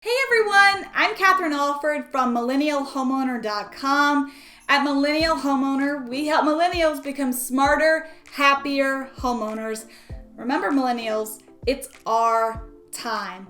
Hey everyone, I'm ALFORD from MillennialHomeowner.com. At Millennial Homeowner, we help millennials become smarter, happier homeowners. Remember millennials, it's our time.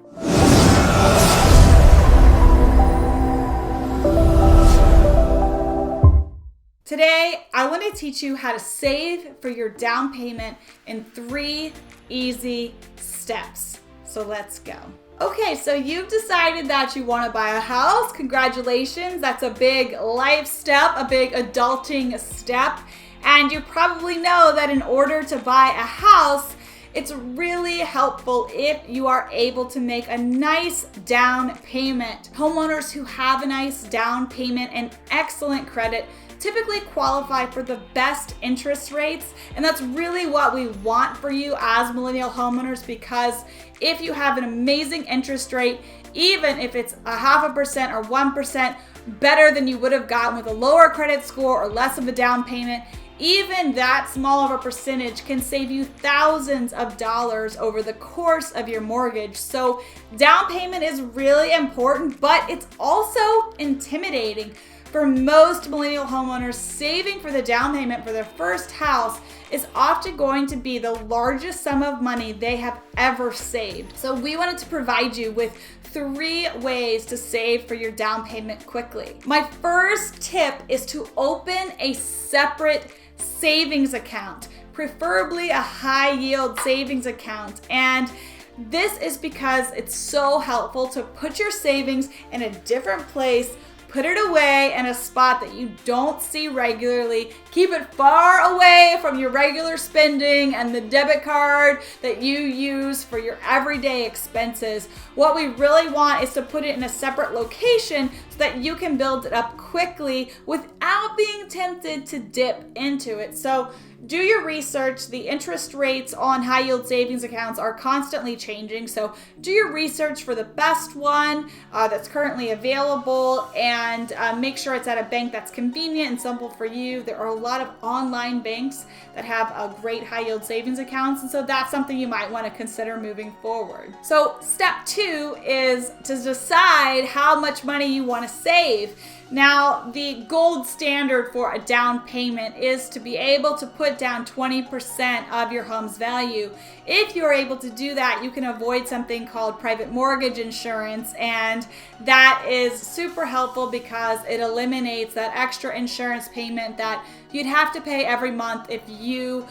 Today, I want to teach you how to save for your down payment in 3 easy steps. So let's go. Okay, so you've decided that you want to buy a house. Congratulations. That's a big life step, a big adulting step. And you probably know that in order to buy a house, it's really helpful if you are able to make a nice down payment. Homeowners who have a nice down payment and excellent credit typically qualify for the best interest rates, and that's really what we want for you as millennial homeowners, because if you have an amazing interest rate, even if it's 0.5% or 1% better than you would have gotten with a lower credit score or less of a down payment, even that small of a percentage can save you thousands of dollars over the course of your mortgage. So down payment is really important, but it's also intimidating. For most millennial homeowners, saving for the down payment for their first house is often going to be the largest sum of money they have ever saved. So we wanted to provide you with 3 ways to save for your down payment quickly. My first tip is to open a separate savings account, preferably a high yield savings account. And this is because it's so helpful to put your savings in a different place. Put it away in a spot that you don't see regularly. Keep it far away from your regular spending and the debit card that you use for your everyday expenses. What we really want is to put it in a separate location so that you can build it up quickly without being tempted to dip into it. So do your research. The interest rates on high yield savings accounts are constantly changing. So do your research for the best one that's currently available, and make sure it's at a bank that's convenient and simple for you. There are a lot of online banks that have great high yield savings accounts, and so that's something you might want to consider moving forward. So step 2 is to decide how much money you want to save. Now, the gold standard for a down payment is to be able to put down 20% of your home's value. If you're able to do that, you can avoid something called private mortgage insurance, and that is super helpful because it eliminates that extra insurance payment that you'd have to pay every month if you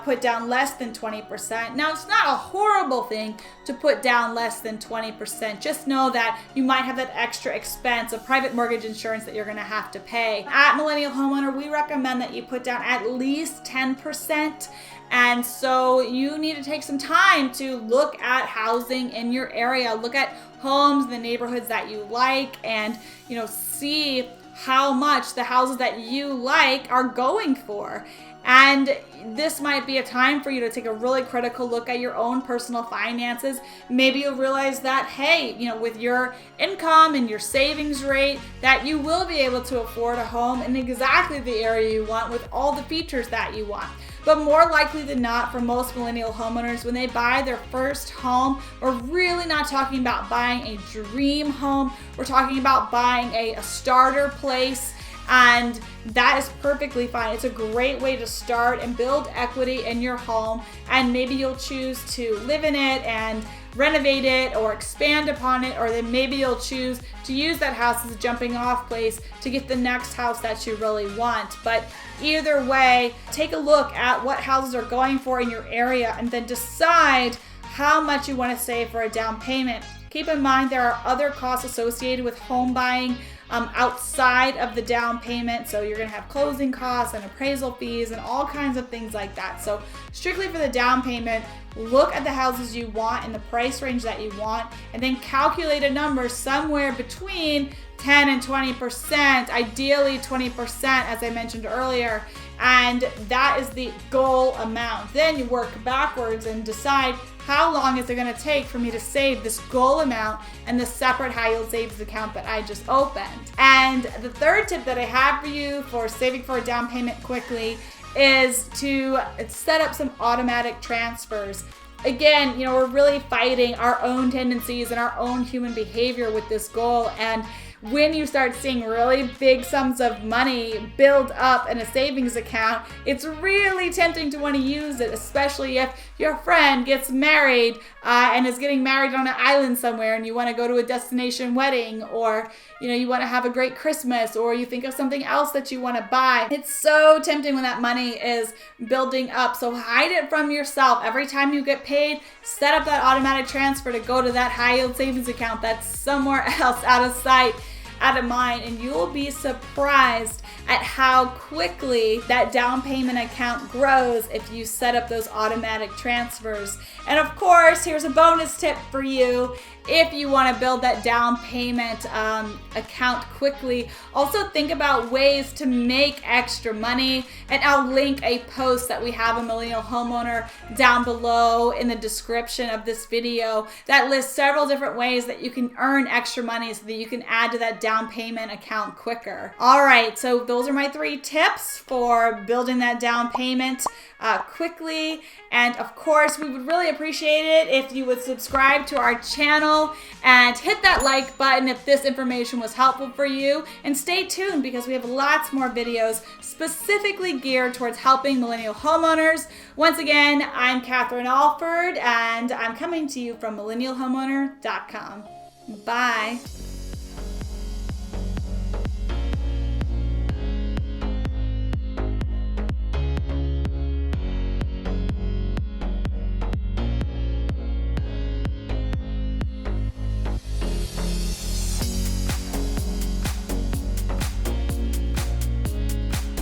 put down less than 20%. Now, it's not a horrible thing to put down less than 20%. Just know that you might have that extra expense of private mortgage insurance that you're going to have to pay. At Millennial Homeowner, we recommend that you put down at least 10%. And so you need to take some time to look at housing in your area, look at homes, the neighborhoods that you like, and see how much the houses that you like are going for. And this might be a time for you to take a really critical look at your own personal finances. Maybe you'll realize that, hey, with your income and your savings rate, that you will be able to afford a home in exactly the area you want with all the features that you want. But more likely than not, for most millennial homeowners, when they buy their first home, we're really not talking about buying a dream home. We're talking about buying a starter place. And that is perfectly fine. It's a great way to start and build equity in your home. And maybe you'll choose to live in it and renovate it or expand upon it, or then maybe you'll choose to use that house as a jumping off place to get the next house that you really want. But either way, take a look at what houses are going for in your area and then decide how much you want to save for a down payment. Keep in mind there are other costs associated with home buying outside of the down payment. So you're going to have closing costs and appraisal fees and all kinds of things like that. So strictly for the down payment, look at the houses you want and the price range that you want, and then calculate a number somewhere between 10 and 20%, ideally 20%, as I mentioned earlier. And that is the goal amount. Then you work backwards and decide how long is it going to take for me to save this goal amount and the separate high yield savings account that I just opened. And the third tip that I have for you for saving for a down payment quickly is to set up some automatic transfers. again, we're really fighting our own tendencies and our own human behavior with this goal. And when you start seeing really big sums of money build up in a savings account, it's really tempting to want to use it, especially if your friend gets married and is getting married on an island somewhere and you want to go to a destination wedding, or you want to have a great Christmas, or you think of something else that you want to buy. It's so tempting when that money is building up. So hide it from yourself. Every time you get paid, set up that automatic transfer to go to that high yield savings account that's somewhere else, out of sight, out of mind, and you'll be surprised at how quickly that down payment account grows if you set up those automatic transfers. And of course, here's a bonus tip for you. If you want to build that down payment account quickly, also think about ways to make extra money. And I'll link a post that we have on Millennial Homeowner down below in the description of this video that lists several different ways that you can earn extra money so that you can add to that down payment account quicker. All right, so those are my 3 tips for building that down payment quickly. And of course, we would really appreciate it if you would subscribe to our channel and hit that like button if this information was helpful for you. And stay tuned because we have lots more videos specifically geared towards helping millennial homeowners. Once again, I'm Catherine Alford, and I'm coming to you from millennialhomeowner.com. Bye.